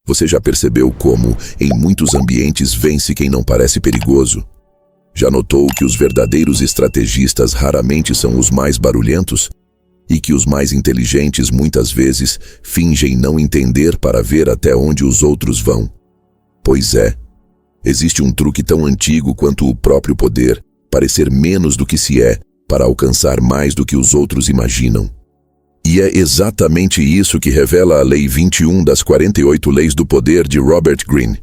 Você já percebeu como, em muitos ambientes, vence quem não parece perigoso? Já notou que os verdadeiros estrategistas raramente são os mais barulhentos? E que os mais inteligentes muitas vezes fingem não entender para ver até onde os outros vão? Pois é, existe um truque tão antigo quanto o próprio poder, parecer menos do que se é, para alcançar mais do que os outros imaginam. E é exatamente isso que revela a Lei 21 das 48 Leis do Poder de Robert Greene.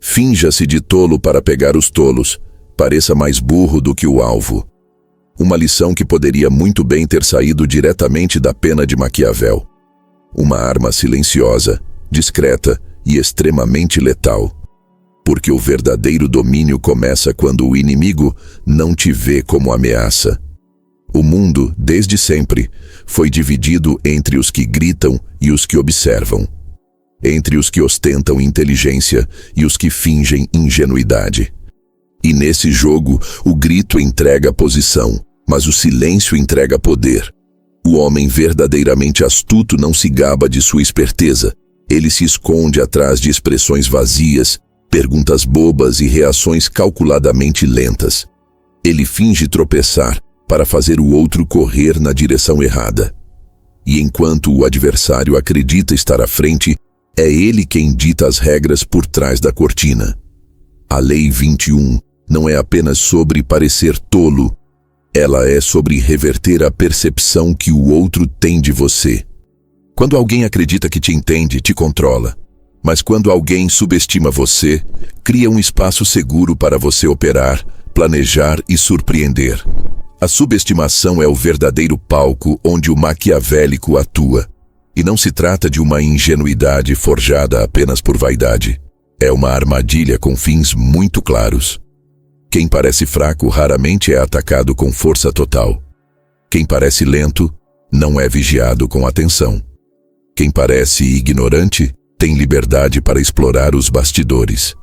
Finja-se de tolo para pegar os tolos, pareça mais burro do que o alvo. Uma lição que poderia muito bem ter saído diretamente da pena de Maquiavel. Uma arma silenciosa, discreta e extremamente letal. Porque o verdadeiro domínio começa quando o inimigo não te vê como ameaça. O mundo, desde sempre, foi dividido entre os que gritam e os que observam. Entre os que ostentam inteligência e os que fingem ingenuidade. E nesse jogo, o grito entrega posição, mas o silêncio entrega poder. O homem verdadeiramente astuto não se gaba de sua esperteza. Ele se esconde atrás de expressões vazias, perguntas bobas e reações calculadamente lentas. Ele finge tropeçar para fazer o outro correr na direção errada. E enquanto o adversário acredita estar à frente, é ele quem dita as regras por trás da cortina. A Lei 21 não é apenas sobre parecer tolo, ela é sobre reverter a percepção que o outro tem de você. Quando alguém acredita que te entende, te controla. Mas quando alguém subestima você, cria um espaço seguro para você operar, planejar e surpreender. A subestimação é o verdadeiro palco onde o maquiavélico atua. E não se trata de uma ingenuidade forjada apenas por vaidade. É uma armadilha com fins muito claros. Quem parece fraco raramente é atacado com força total. Quem parece lento não é vigiado com atenção. Quem parece ignorante tem liberdade para explorar os bastidores.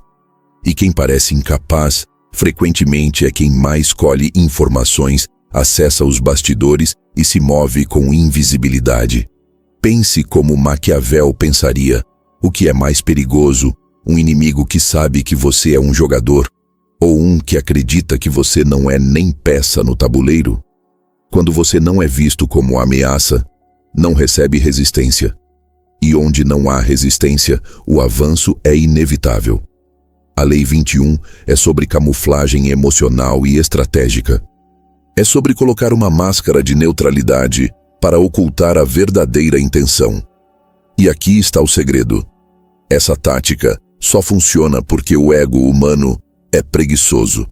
E quem parece incapaz frequentemente é quem mais colhe informações, acessa os bastidores e se move com invisibilidade. Pense como Maquiavel pensaria. O que é mais perigoso, um inimigo que sabe que você é um jogador, ou um que acredita que você não é nem peça no tabuleiro? Quando você não é visto como ameaça, não recebe resistência. E onde não há resistência, o avanço é inevitável. A Lei 21 é sobre camuflagem emocional e estratégica. É sobre colocar uma máscara de neutralidade para ocultar a verdadeira intenção. E aqui está o segredo. Essa tática só funciona porque o ego humano é preguiçoso.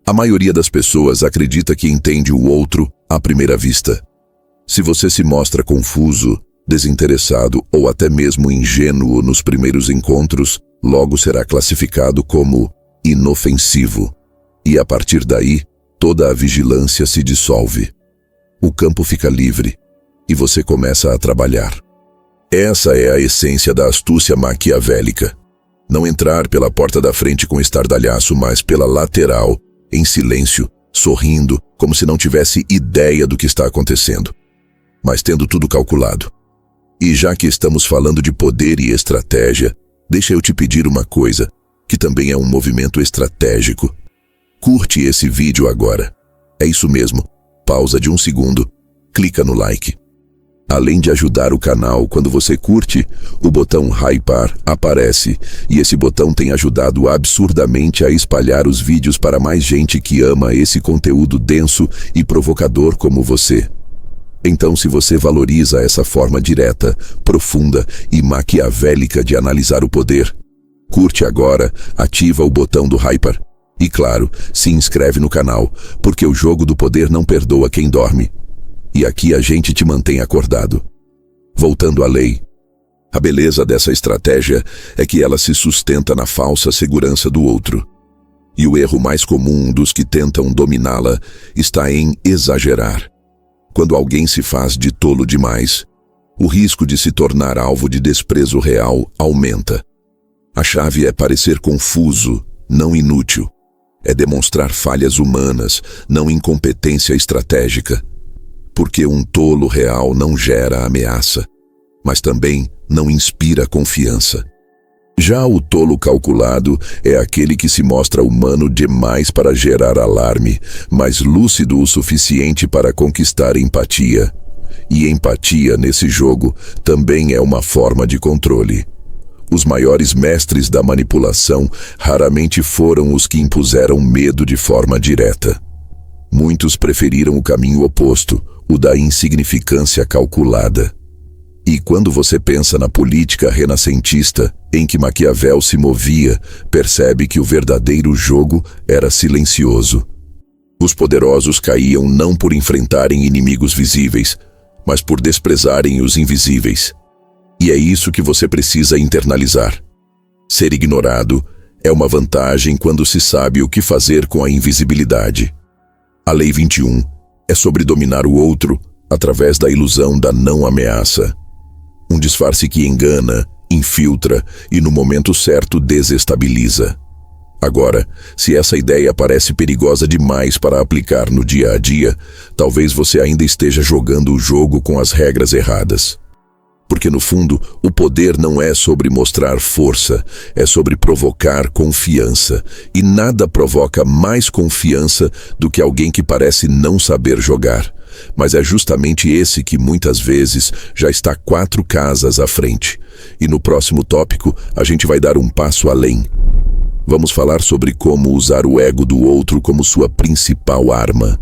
A maioria das pessoas acredita que entende o outro à primeira vista. Se você se mostra confuso, desinteressado ou até mesmo ingênuo nos primeiros encontros, logo será classificado como inofensivo. E a partir daí, toda a vigilância se dissolve. O campo fica livre e você começa a trabalhar. Essa é a essência da astúcia maquiavélica. Não entrar pela porta da frente com estardalhaço, mas pela lateral, em silêncio, sorrindo, como se não tivesse ideia do que está acontecendo, mas tendo tudo calculado. E já que estamos falando de poder e estratégia, deixa eu te pedir uma coisa, que também é um movimento estratégico. Curte esse vídeo agora. É isso mesmo. Pausa de 1 segundo. Clica no like. Além de ajudar o canal, quando você curte, o botão Hypar aparece, e esse botão tem ajudado absurdamente a espalhar os vídeos para mais gente que ama esse conteúdo denso e provocador como você. Então, se você valoriza essa forma direta, profunda e maquiavélica de analisar o poder, curte agora, ativa o botão do Hypar. E claro, se inscreve no canal, porque o jogo do poder não perdoa quem dorme. E aqui a gente te mantém acordado. Voltando à lei. A beleza dessa estratégia é que ela se sustenta na falsa segurança do outro. E o erro mais comum dos que tentam dominá-la está em exagerar. Quando alguém se faz de tolo demais, o risco de se tornar alvo de desprezo real aumenta. A chave é parecer confuso, não inútil. É demonstrar falhas humanas, não incompetência estratégica. Porque um tolo real não gera ameaça, mas também não inspira confiança. Já o tolo calculado é aquele que se mostra humano demais para gerar alarme, mas lúcido o suficiente para conquistar empatia. E empatia, nesse jogo, também é uma forma de controle. Os maiores mestres da manipulação raramente foram os que impuseram medo de forma direta. Muitos preferiram o caminho oposto, o da insignificância calculada. E quando você pensa na política renascentista em que Maquiavel se movia, percebe que o verdadeiro jogo era silencioso. Os poderosos caíam não por enfrentarem inimigos visíveis, mas por desprezarem os invisíveis. E é isso que você precisa internalizar. Ser ignorado é uma vantagem quando se sabe o que fazer com a invisibilidade. A Lei 21 é sobre dominar o outro através da ilusão da não ameaça. Um disfarce que engana, infiltra e no momento certo desestabiliza. Agora, se essa ideia parece perigosa demais para aplicar no dia a dia, talvez você ainda esteja jogando o jogo com as regras erradas. Porque no fundo, o poder não é sobre mostrar força, é sobre provocar confiança. E nada provoca mais confiança do que alguém que parece não saber jogar. Mas é justamente esse que muitas vezes já está 4 casas à frente. E no próximo tópico, a gente vai dar um passo além. Vamos falar sobre como usar o ego do outro como sua principal arma.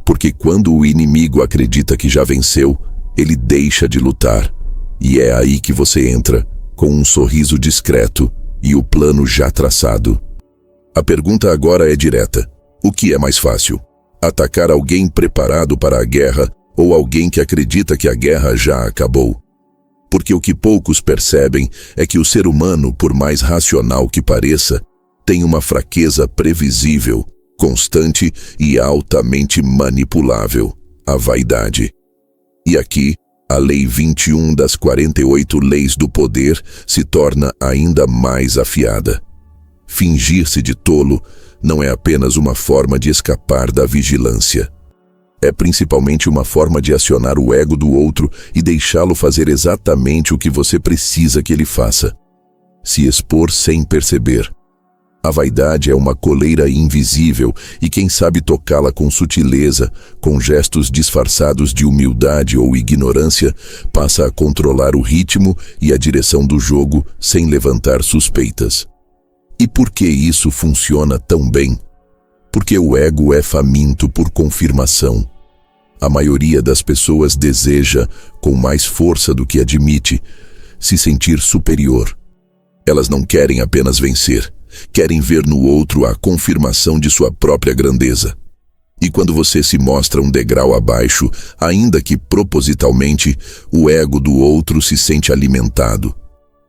Porque quando o inimigo acredita que já venceu, ele deixa de lutar. E é aí que você entra, com um sorriso discreto e o plano já traçado. A pergunta agora é direta. O que é mais fácil? Atacar alguém preparado para a guerra ou alguém que acredita que a guerra já acabou? Porque o que poucos percebem é que o ser humano, por mais racional que pareça, tem uma fraqueza previsível, constante e altamente manipulável: a vaidade. E aqui, a Lei 21 das 48 Leis do Poder se torna ainda mais afiada. Fingir-se de tolo não é apenas uma forma de escapar da vigilância. É principalmente uma forma de acionar o ego do outro e deixá-lo fazer exatamente o que você precisa que ele faça: se expor sem perceber. A vaidade é uma coleira invisível e quem sabe tocá-la com sutileza, com gestos disfarçados de humildade ou ignorância, passa a controlar o ritmo e a direção do jogo sem levantar suspeitas. E por que isso funciona tão bem? Porque o ego é faminto por confirmação. A maioria das pessoas deseja, com mais força do que admite, se sentir superior. Elas não querem apenas vencer, querem ver no outro a confirmação de sua própria grandeza. E quando você se mostra um degrau abaixo, ainda que propositalmente, o ego do outro se sente alimentado.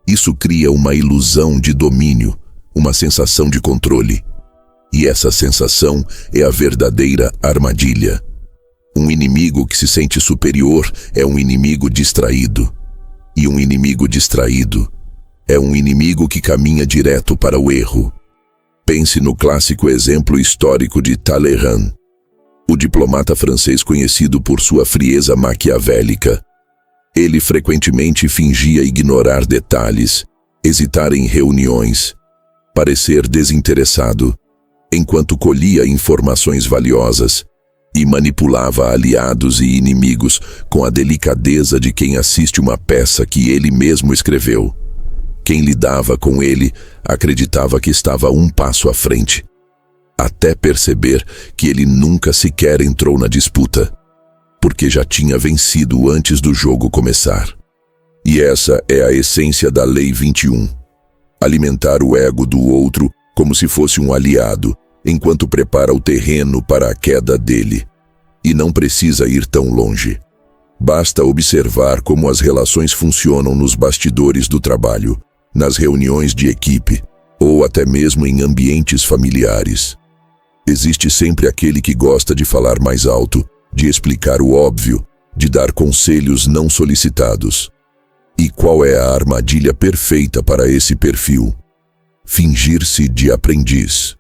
Isso cria uma ilusão de domínio, uma sensação de controle. E essa sensação é a verdadeira armadilha. Um inimigo que se sente superior é um inimigo distraído. E um inimigo distraído é um inimigo que caminha direto para o erro. Pense no clássico exemplo histórico de Talleyrand, o diplomata francês conhecido por sua frieza maquiavélica. Ele frequentemente fingia ignorar detalhes, hesitar em reuniões, parecer desinteressado, enquanto colhia informações valiosas e manipulava aliados e inimigos com a delicadeza de quem assiste uma peça que ele mesmo escreveu. Quem lidava com ele acreditava que estava um passo à frente, até perceber que ele nunca sequer entrou na disputa, porque já tinha vencido antes do jogo começar. E essa é a essência da Lei 21. Alimentar o ego do outro como se fosse um aliado, enquanto prepara o terreno para a queda dele. E não precisa ir tão longe. Basta observar como as relações funcionam nos bastidores do trabalho, nas reuniões de equipe, ou até mesmo em ambientes familiares. Existe sempre aquele que gosta de falar mais alto, de explicar o óbvio, de dar conselhos não solicitados. E qual é a armadilha perfeita para esse perfil? Fingir-se de aprendiz.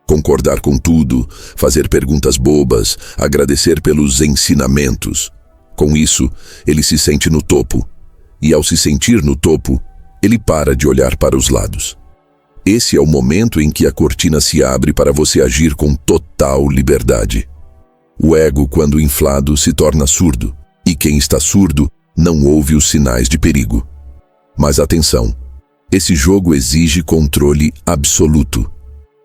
Concordar com tudo, fazer perguntas bobas, agradecer pelos ensinamentos. Com isso, ele se sente no topo. E ao se sentir no topo, Ele para de olhar para os lados. Esse é o momento em que a cortina se abre para você agir com total liberdade. O ego, quando inflado, se torna surdo, e quem está surdo não ouve os sinais de perigo. Mas atenção, esse jogo exige controle absoluto.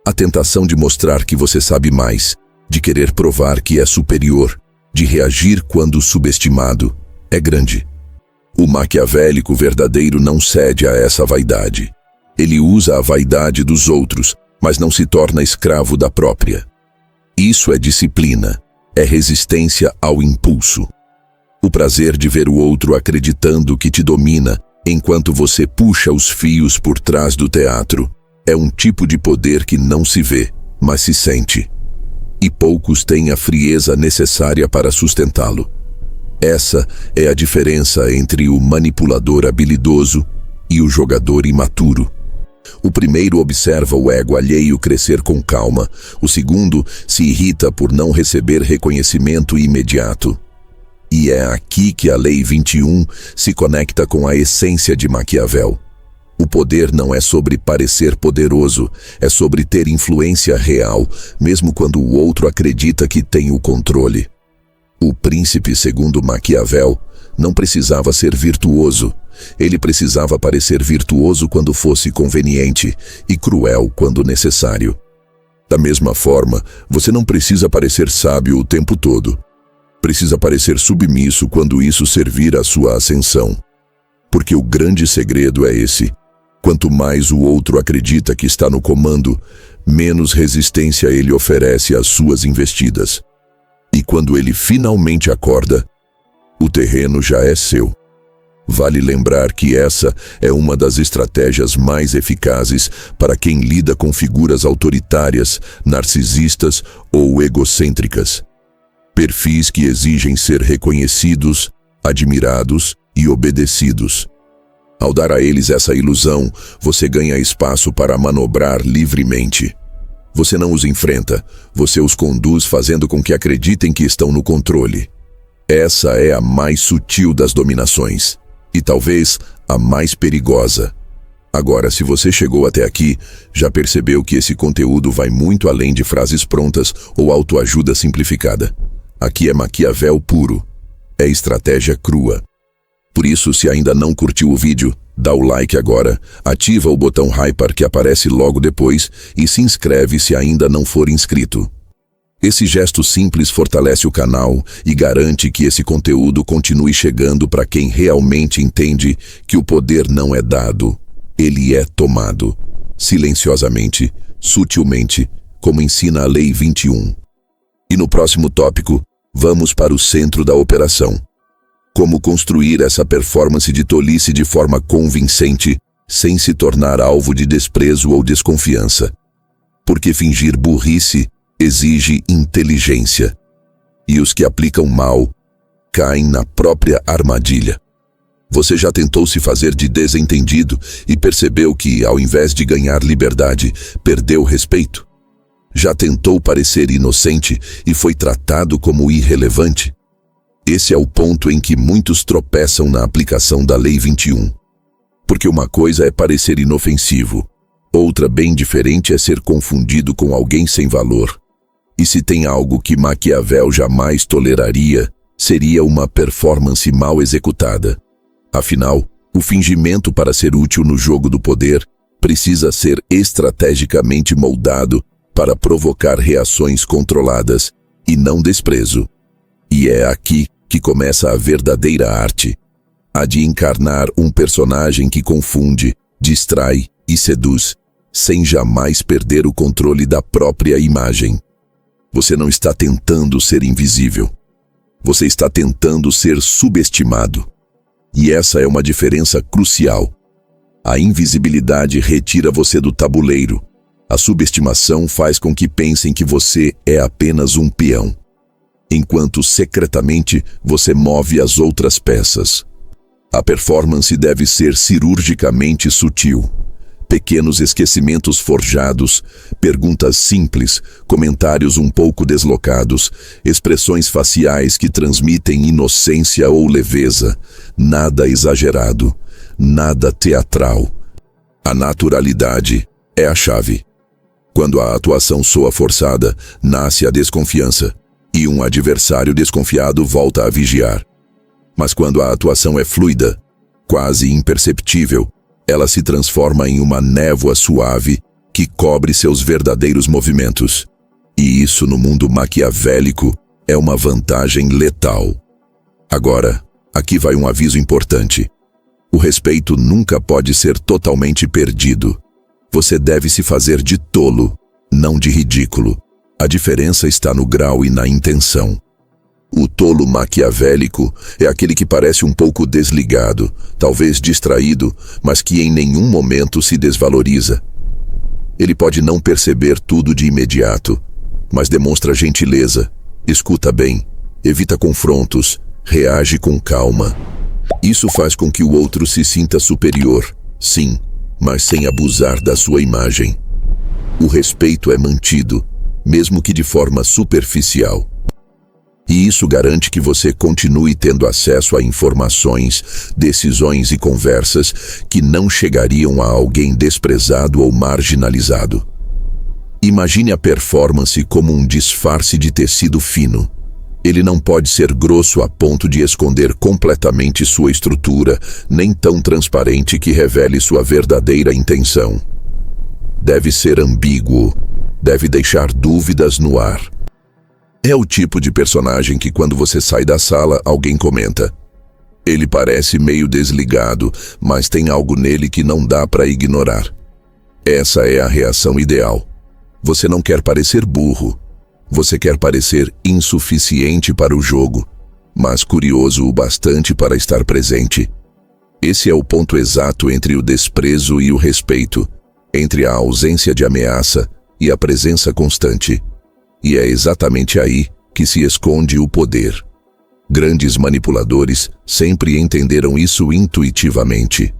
A tentação de mostrar que você sabe mais, de querer provar que é superior, de reagir quando subestimado, é grande. O maquiavélico verdadeiro não cede a essa vaidade. Ele usa a vaidade dos outros, mas não se torna escravo da própria. Isso é disciplina, é resistência ao impulso. O prazer de ver o outro acreditando que te domina, enquanto você puxa os fios por trás do teatro, é um tipo de poder que não se vê, mas se sente. E poucos têm a frieza necessária para sustentá-lo. Essa é a diferença entre o manipulador habilidoso e o jogador imaturo. O primeiro observa o ego alheio crescer com calma, o segundo se irrita por não receber reconhecimento imediato. E é aqui que a Lei 21 se conecta com a essência de Maquiavel. O poder não é sobre parecer poderoso, é sobre ter influência real, mesmo quando o outro acredita que tem o controle. O príncipe, segundo Maquiavel, não precisava ser virtuoso. Ele precisava parecer virtuoso quando fosse conveniente e cruel quando necessário. Da mesma forma, você não precisa parecer sábio o tempo todo. Precisa parecer submisso quando isso servir à sua ascensão. Porque o grande segredo é esse. Quanto mais o outro acredita que está no comando, menos resistência ele oferece às suas investidas. E quando ele finalmente acorda, o terreno já é seu. Vale lembrar que essa é uma das estratégias mais eficazes para quem lida com figuras autoritárias, narcisistas ou egocêntricas. Perfis que exigem ser reconhecidos, admirados e obedecidos. Ao dar a eles essa ilusão, você ganha espaço para manobrar livremente. Você não os enfrenta, você os conduz fazendo com que acreditem que estão no controle. Essa é a mais sutil das dominações, e talvez a mais perigosa. Agora, se você chegou até aqui, já percebeu que esse conteúdo vai muito além de frases prontas ou autoajuda simplificada. Aqui é Maquiavel puro, é estratégia crua. Por isso, se ainda não curtiu o vídeo, dá o like agora, ativa o botão Hyper que aparece logo depois e se inscreve se ainda não for inscrito. Esse gesto simples fortalece o canal e garante que esse conteúdo continue chegando para quem realmente entende que o poder não é dado, ele é tomado, silenciosamente, sutilmente, como ensina a Lei 21. E no próximo tópico, vamos para o centro da operação. Como construir essa performance de tolice de forma convincente, sem se tornar alvo de desprezo ou desconfiança. Porque fingir burrice exige inteligência. E os que aplicam mal caem na própria armadilha. Você já tentou se fazer de desentendido e percebeu que, ao invés de ganhar liberdade, perdeu respeito? Já tentou parecer inocente e foi tratado como irrelevante? Esse é o ponto em que muitos tropeçam na aplicação da Lei 21. Porque uma coisa é parecer inofensivo, outra bem diferente é ser confundido com alguém sem valor. E se tem algo que Maquiavel jamais toleraria, seria uma performance mal executada. Afinal, o fingimento para ser útil no jogo do poder precisa ser estrategicamente moldado para provocar reações controladas e não desprezo. E é aqui que começa a verdadeira arte, a de encarnar um personagem que confunde, distrai e seduz, sem jamais perder o controle da própria imagem. Você não está tentando ser invisível. Você está tentando ser subestimado. E essa é uma diferença crucial. A invisibilidade retira você do tabuleiro. A subestimação faz com que pensem que você é apenas um peão, enquanto secretamente você move as outras peças. A performance deve ser cirurgicamente sutil. Pequenos esquecimentos forjados, perguntas simples, comentários um pouco deslocados, expressões faciais que transmitem inocência ou leveza, nada exagerado, nada teatral. A naturalidade é a chave. Quando a atuação soa forçada, nasce a desconfiança, e um adversário desconfiado volta a vigiar. Mas quando a atuação é fluida, quase imperceptível, ela se transforma em uma névoa suave que cobre seus verdadeiros movimentos. E isso, no mundo maquiavélico, é uma vantagem letal. Agora, aqui vai um aviso importante. O respeito nunca pode ser totalmente perdido. Você deve se fazer de tolo, não de ridículo. A diferença está no grau e na intenção. O tolo maquiavélico é aquele que parece um pouco desligado, talvez distraído, mas que em nenhum momento se desvaloriza. Ele pode não perceber tudo de imediato, mas demonstra gentileza, escuta bem, evita confrontos, reage com calma. Isso faz com que o outro se sinta superior, sim, mas sem abusar da sua imagem. O respeito é mantido, mesmo que de forma superficial. E isso garante que você continue tendo acesso a informações, decisões e conversas que não chegariam a alguém desprezado ou marginalizado. Imagine a performance como um disfarce de tecido fino. Ele não pode ser grosso a ponto de esconder completamente sua estrutura, nem tão transparente que revele sua verdadeira intenção. Deve ser ambíguo, deve deixar dúvidas no ar. É o tipo de personagem que quando você sai da sala, alguém comenta: ele parece meio desligado, mas tem algo nele que não dá para ignorar. Essa é a reação ideal. Você não quer parecer burro. Você quer parecer insuficiente para o jogo, mas curioso o bastante para estar presente. Esse é o ponto exato entre o desprezo e o respeito, entre a ausência de ameaça e a presença constante. E é exatamente aí que se esconde o poder. Grandes manipuladores sempre entenderam isso intuitivamente.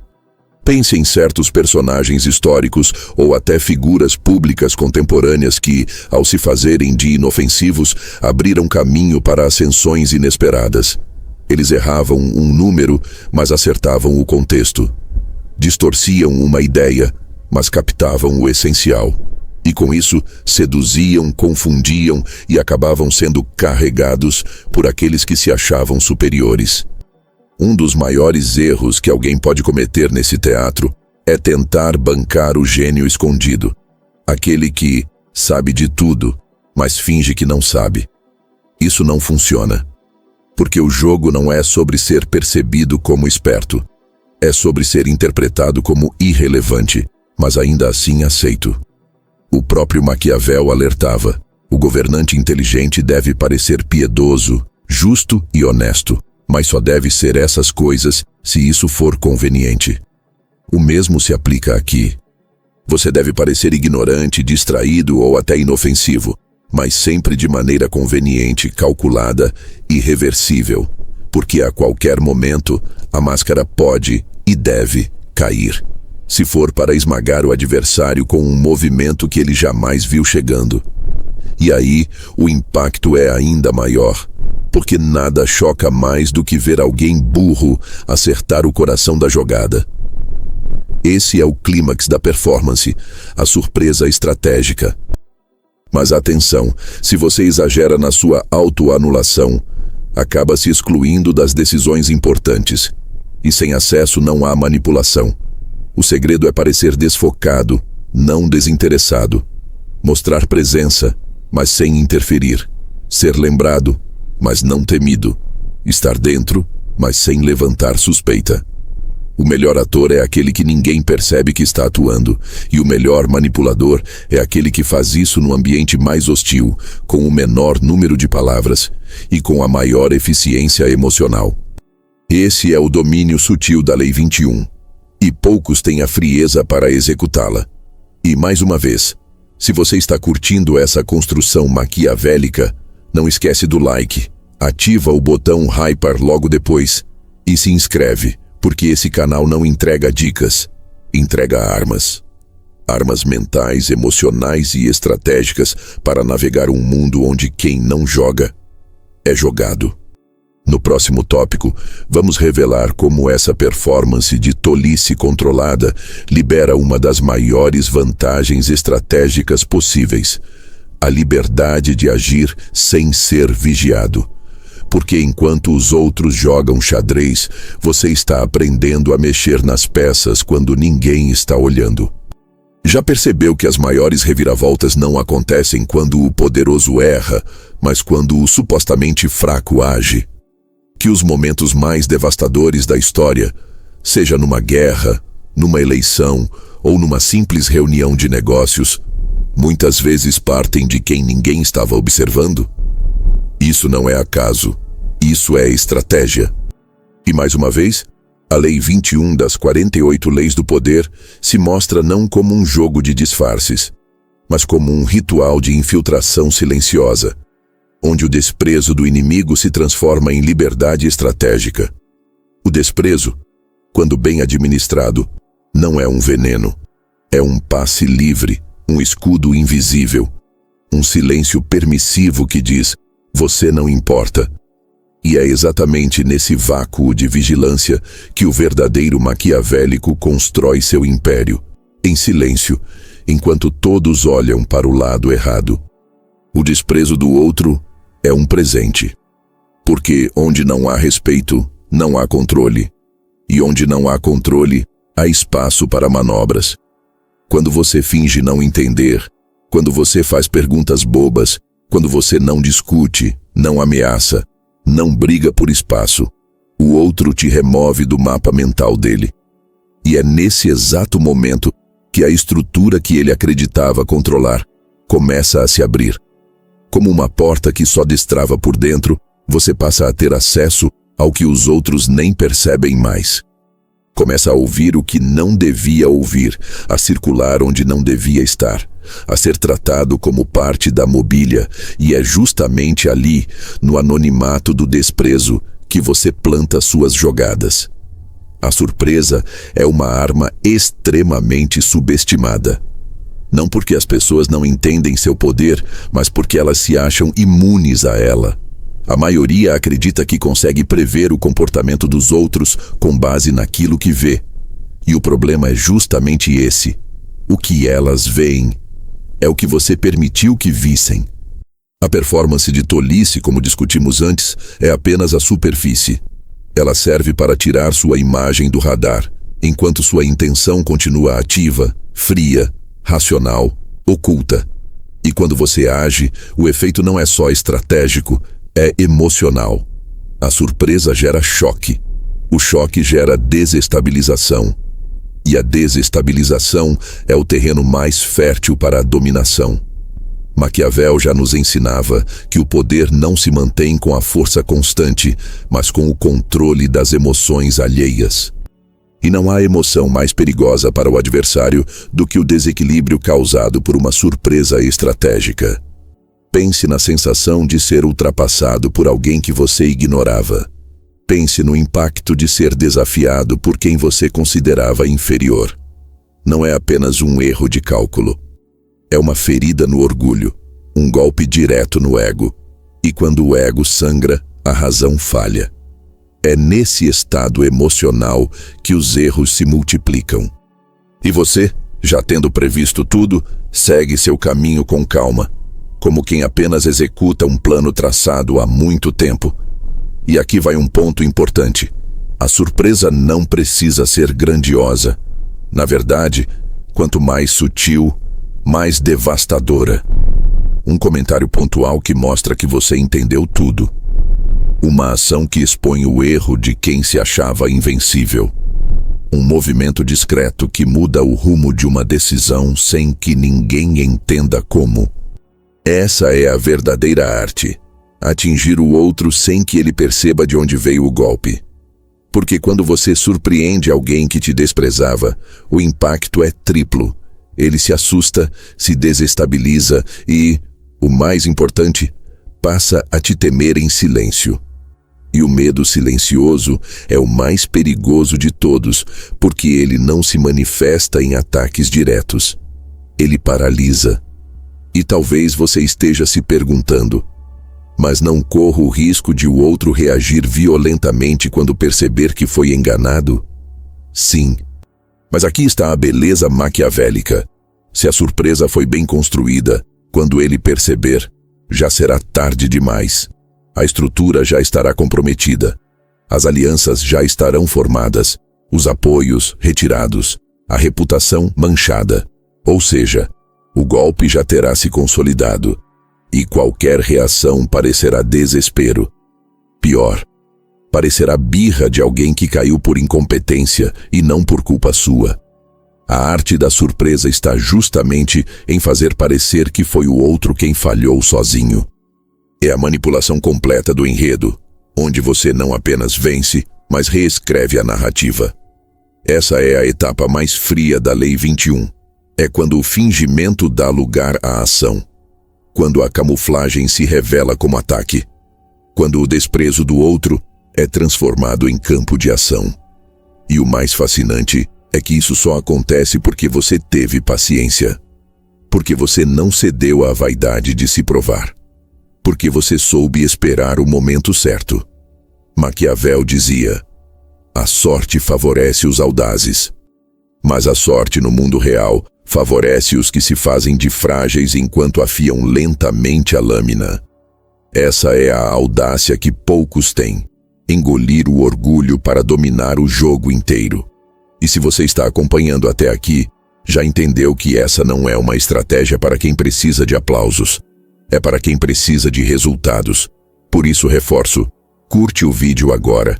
Pense em certos personagens históricos ou até figuras públicas contemporâneas que, ao se fazerem de inofensivos, abriram caminho para ascensões inesperadas. Eles erravam um número, mas acertavam o contexto. Distorciam uma ideia, mas captavam o essencial. E com isso, seduziam, confundiam e acabavam sendo carregados por aqueles que se achavam superiores. Um dos maiores erros que alguém pode cometer nesse teatro é tentar bancar o gênio escondido. Aquele que sabe de tudo, mas finge que não sabe. Isso não funciona. Porque o jogo não é sobre ser percebido como esperto. É sobre ser interpretado como irrelevante, mas ainda assim aceito. O próprio Maquiavel alertava: o governante inteligente deve parecer piedoso, justo e honesto, mas só deve ser essas coisas se isso for conveniente. O mesmo se aplica aqui. Você deve parecer ignorante, distraído ou até inofensivo, mas sempre de maneira conveniente, calculada e reversível, porque a qualquer momento a máscara pode e deve cair, se for para esmagar o adversário com um movimento que ele jamais viu chegando. E aí o impacto é ainda maior, porque nada choca mais do que ver alguém burro acertar o coração da jogada. Esse é o clímax da performance, a surpresa estratégica. Mas atenção, se você exagera na sua autoanulação, acaba se excluindo das decisões importantes. E sem acesso não há manipulação. O segredo é parecer desfocado, não desinteressado. Mostrar presença, mas sem interferir. Ser lembrado, mas não temido. Estar dentro, mas sem levantar suspeita. O melhor ator é aquele que ninguém percebe que está atuando, e o melhor manipulador é aquele que faz isso no ambiente mais hostil, com o menor número de palavras e com a maior eficiência emocional. Esse é o domínio sutil da Lei 21, e poucos têm a frieza para executá-la. E mais uma vez, se você está curtindo essa construção maquiavélica, não esquece do like, ativa o botão Hyper logo depois e se inscreve, porque esse canal não entrega dicas, entrega armas. Armas mentais, emocionais e estratégicas para navegar um mundo onde quem não joga é jogado. No próximo tópico, vamos revelar como essa performance de tolice controlada libera uma das maiores vantagens estratégicas possíveis: a liberdade de agir sem ser vigiado. Porque enquanto os outros jogam xadrez, você está aprendendo a mexer nas peças quando ninguém está olhando. Já percebeu que as maiores reviravoltas não acontecem quando o poderoso erra, mas quando o supostamente fraco age? Que os momentos mais devastadores da história, seja numa guerra, numa eleição ou numa simples reunião de negócios, muitas vezes partem de quem ninguém estava observando? Isso não é acaso, isso é estratégia. E mais uma vez, a Lei 21 das 48 Leis do Poder se mostra não como um jogo de disfarces, mas como um ritual de infiltração silenciosa, onde o desprezo do inimigo se transforma em liberdade estratégica. O desprezo, quando bem administrado, não é um veneno, é um passe livre, um escudo invisível, um silêncio permissivo que diz: você não importa. E é exatamente nesse vácuo de vigilância que o verdadeiro maquiavélico constrói seu império, em silêncio, enquanto todos olham para o lado errado. O desprezo do outro é um presente. Porque onde não há respeito, não há controle. E onde não há controle, há espaço para manobras. Quando você finge não entender, quando você faz perguntas bobas, quando você não discute, não ameaça, não briga por espaço, o outro te remove do mapa mental dele. E é nesse exato momento que a estrutura que ele acreditava controlar começa a se abrir. Como uma porta que só destrava por dentro, você passa a ter acesso ao que os outros nem percebem mais. Começa a ouvir o que não devia ouvir, a circular onde não devia estar, a ser tratado como parte da mobília, e é justamente ali, no anonimato do desprezo, que você planta suas jogadas. A surpresa é uma arma extremamente subestimada. Não porque as pessoas não entendem seu poder, mas porque elas se acham imunes a ela. A maioria acredita que consegue prever o comportamento dos outros com base naquilo que vê. E o problema é justamente esse. O que elas veem é o que você permitiu que vissem. A performance de tolice, como discutimos antes, é apenas a superfície. Ela serve para tirar sua imagem do radar, enquanto sua intenção continua ativa, fria, racional, oculta. E quando você age, o efeito não é só estratégico, é emocional. A surpresa gera choque. O choque gera desestabilização. E a desestabilização é o terreno mais fértil para a dominação. Maquiavel já nos ensinava que o poder não se mantém com a força constante, mas com o controle das emoções alheias. E não há emoção mais perigosa para o adversário do que o desequilíbrio causado por uma surpresa estratégica. Pense na sensação de ser ultrapassado por alguém que você ignorava. Pense no impacto de ser desafiado por quem você considerava inferior. Não é apenas um erro de cálculo. É uma ferida no orgulho, um golpe direto no ego. E quando o ego sangra, a razão falha. É nesse estado emocional que os erros se multiplicam. E você, já tendo previsto tudo, segue seu caminho com calma, como quem apenas executa um plano traçado há muito tempo. E aqui vai um ponto importante. A surpresa não precisa ser grandiosa. Na verdade, quanto mais sutil, mais devastadora. Um comentário pontual que mostra que você entendeu tudo. Uma ação que expõe o erro de quem se achava invencível. Um movimento discreto que muda o rumo de uma decisão sem que ninguém entenda como. Essa é a verdadeira arte. Atingir o outro sem que ele perceba de onde veio o golpe. Porque quando você surpreende alguém que te desprezava, o impacto é triplo. Ele se assusta, se desestabiliza e, o mais importante, passa a te temer em silêncio. E o medo silencioso é o mais perigoso de todos, porque ele não se manifesta em ataques diretos. Ele paralisa. E talvez você esteja se perguntando: mas não corra o risco de o outro reagir violentamente quando perceber que foi enganado? Sim. Mas aqui está a beleza maquiavélica. Se a surpresa foi bem construída, quando ele perceber, já será tarde demais. A estrutura já estará comprometida. As alianças já estarão formadas, os apoios retirados, a reputação manchada. Ou seja, o golpe já terá se consolidado, e qualquer reação parecerá desespero. Pior, parecerá birra de alguém que caiu por incompetência e não por culpa sua. A arte da surpresa está justamente em fazer parecer que foi o outro quem falhou sozinho. É a manipulação completa do enredo, onde você não apenas vence, mas reescreve a narrativa. Essa é a etapa mais fria da Lei 21. É quando o fingimento dá lugar à ação. Quando a camuflagem se revela como ataque. Quando o desprezo do outro é transformado em campo de ação. E o mais fascinante é que isso só acontece porque você teve paciência. Porque você não cedeu à vaidade de se provar. Porque você soube esperar o momento certo. Maquiavel dizia: a sorte favorece os audazes. Mas a sorte no mundo real favorece os que se fazem de frágeis enquanto afiam lentamente a lâmina. Essa é a audácia que poucos têm. Engolir o orgulho para dominar o jogo inteiro. E se você está acompanhando até aqui, já entendeu que essa não é uma estratégia para quem precisa de aplausos. É para quem precisa de resultados. Por isso reforço, curte o vídeo agora,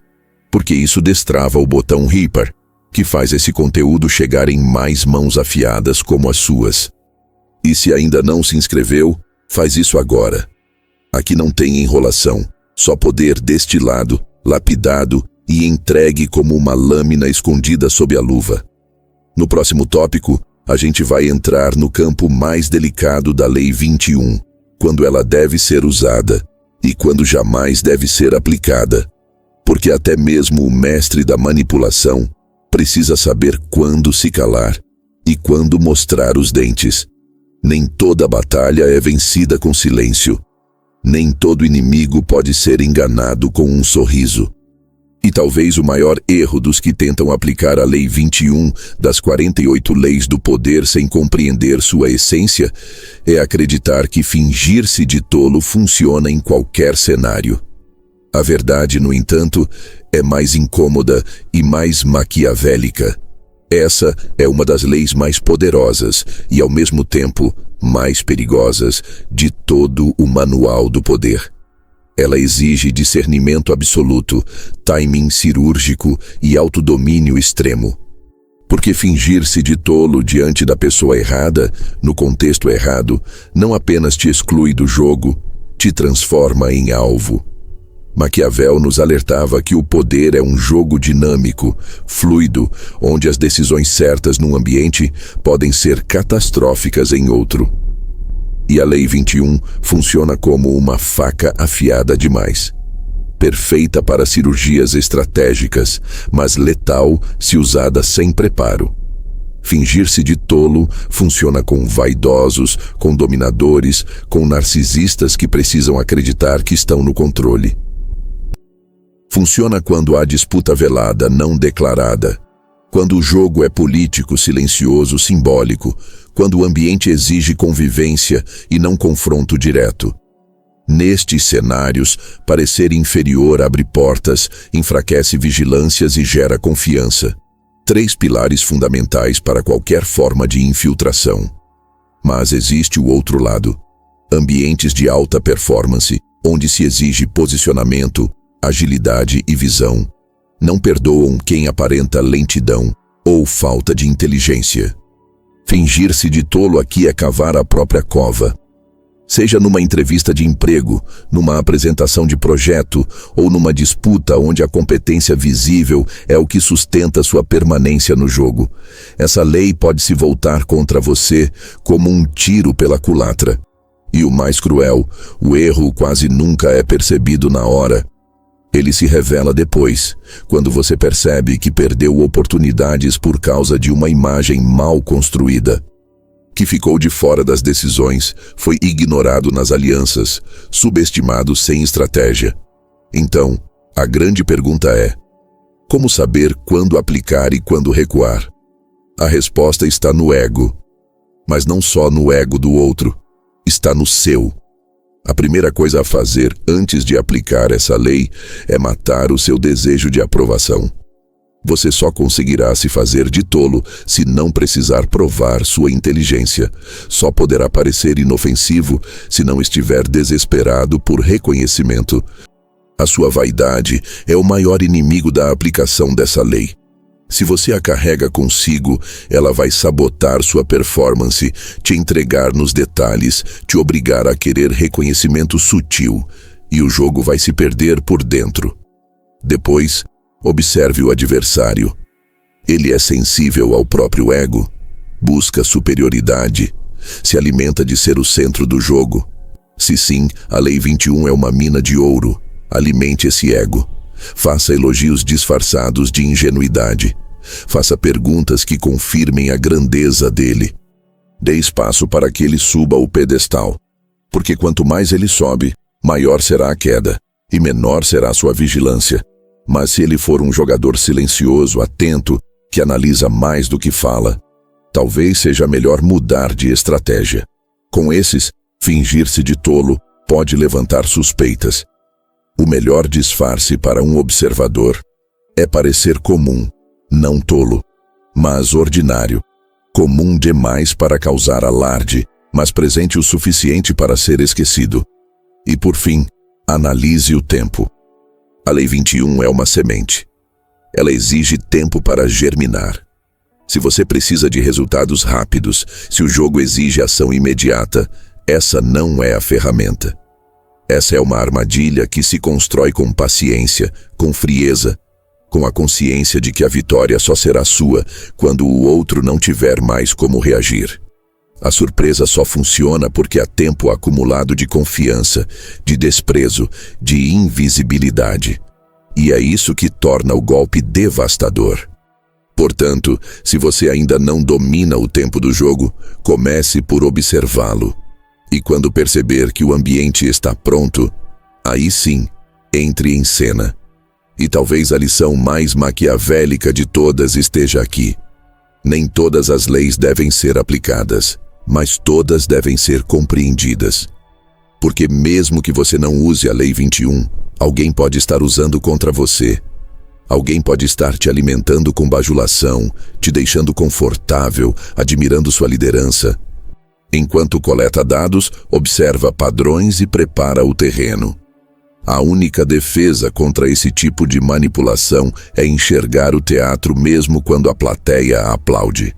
porque isso destrava o botão Hyper, que faz esse conteúdo chegar em mais mãos afiadas como as suas. E se ainda não se inscreveu, faz isso agora. Aqui não tem enrolação, só poder destilado, lapidado e entregue como uma lâmina escondida sob a luva. No próximo tópico, a gente vai entrar no campo mais delicado da Lei 21, quando ela deve ser usada e quando jamais deve ser aplicada. Porque até mesmo o mestre da manipulação precisa saber quando se calar e quando mostrar os dentes. Nem toda batalha é vencida com silêncio. Nem todo inimigo pode ser enganado com um sorriso. E talvez o maior erro dos que tentam aplicar a Lei 21 das 48 leis do poder sem compreender sua essência é acreditar que fingir-se de tolo funciona em qualquer cenário. A verdade, no entanto, é mais incômoda e mais maquiavélica. Essa é uma das leis mais poderosas e, ao mesmo tempo, mais perigosas de todo o manual do poder. Ela exige discernimento absoluto, timing cirúrgico e autodomínio extremo. Porque fingir-se de tolo diante da pessoa errada, no contexto errado, não apenas te exclui do jogo, te transforma em alvo. Maquiavel nos alertava que o poder é um jogo dinâmico, fluido, onde as decisões certas num ambiente podem ser catastróficas em outro. E a Lei 21 funciona como uma faca afiada demais. Perfeita para cirurgias estratégicas, mas letal se usada sem preparo. Fingir-se de tolo funciona com vaidosos, com dominadores, com narcisistas que precisam acreditar que estão no controle. Funciona quando há disputa velada, não declarada. Quando o jogo é político, silencioso, simbólico. Quando o ambiente exige convivência e não confronto direto. Nestes cenários, parecer inferior abre portas, enfraquece vigilâncias e gera confiança. 3 pilares fundamentais para qualquer forma de infiltração. Mas existe o outro lado. Ambientes de alta performance, onde se exige posicionamento, agilidade e visão. Não perdoam quem aparenta lentidão ou falta de inteligência. Fingir-se de tolo aqui é cavar a própria cova. Seja numa entrevista de emprego, numa apresentação de projeto ou numa disputa onde a competência visível é o que sustenta sua permanência no jogo. Essa lei pode se voltar contra você como um tiro pela culatra. E o mais cruel, o erro quase nunca é percebido na hora. Ele se revela depois, quando você percebe que perdeu oportunidades por causa de uma imagem mal construída. que ficou de fora das decisões, foi ignorado nas alianças, subestimado sem estratégia. Então, a grande pergunta é: como saber quando aplicar e quando recuar? A resposta está no ego. Mas não só no ego do outro, está no seu. A primeira coisa a fazer antes de aplicar essa lei é matar o seu desejo de aprovação. Você só conseguirá se fazer de tolo se não precisar provar sua inteligência. Só poderá parecer inofensivo se não estiver desesperado por reconhecimento. A sua vaidade é o maior inimigo da aplicação dessa lei. Se você a carrega consigo, ela vai sabotar sua performance, te entregar nos detalhes, te obrigar a querer reconhecimento sutil, e o jogo vai se perder por dentro. Depois, observe o adversário. Ele é sensível ao próprio ego, busca superioridade, se alimenta de ser o centro do jogo. Se sim, a Lei 21 é uma mina de ouro. Alimente esse ego. Faça elogios disfarçados de ingenuidade. Faça perguntas que confirmem a grandeza dele. Dê espaço para que ele suba o pedestal, porque quanto mais ele sobe, maior será a queda, e menor será sua vigilância. Mas se ele for um jogador silencioso, atento, que analisa mais do que fala, talvez seja melhor mudar de estratégia. Com esses, fingir-se de tolo pode levantar suspeitas. O melhor disfarce para um observador é parecer comum, não tolo, mas ordinário. Comum demais para causar alarde, mas presente o suficiente para ser esquecido. E por fim, analise o tempo. A Lei 21 é uma semente. Ela exige tempo para germinar. Se você precisa de resultados rápidos, se o jogo exige ação imediata, essa não é a ferramenta. Essa é uma armadilha que se constrói com paciência, com frieza, com a consciência de que a vitória só será sua quando o outro não tiver mais como reagir. A surpresa só funciona porque há tempo acumulado de confiança, de desprezo, de invisibilidade. E é isso que torna o golpe devastador. Portanto, se você ainda não domina o tempo do jogo, comece por observá-lo. E quando perceber que o ambiente está pronto, aí sim, entre em cena. E talvez a lição mais maquiavélica de todas esteja aqui. Nem todas as leis devem ser aplicadas, mas todas devem ser compreendidas. Porque mesmo que você não use a Lei 21, alguém pode estar usando contra você. Alguém pode estar te alimentando com bajulação, te deixando confortável, admirando sua liderança. Enquanto coleta dados, observa padrões e prepara o terreno. A única defesa contra esse tipo de manipulação é enxergar o teatro mesmo quando a plateia aplaude.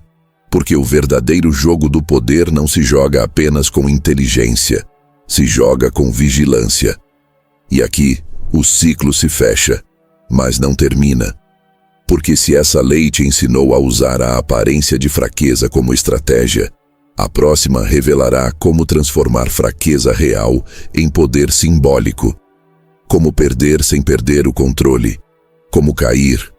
Porque o verdadeiro jogo do poder não se joga apenas com inteligência, se joga com vigilância. E aqui, o ciclo se fecha, mas não termina. Porque se essa lei te ensinou a usar a aparência de fraqueza como estratégia, a próxima revelará como transformar fraqueza real em poder simbólico. Como perder sem perder o controle. Como cair,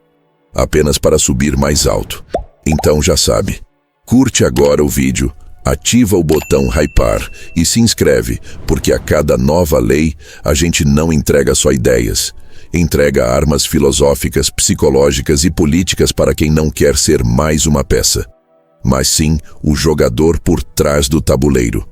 apenas para subir mais alto. Então já sabe. Curte agora o vídeo, ativa o botão hypar e se inscreve, porque a cada nova lei a gente não entrega só ideias. Entrega armas filosóficas, psicológicas e políticas para quem não quer ser mais uma peça, mas sim o jogador por trás do tabuleiro.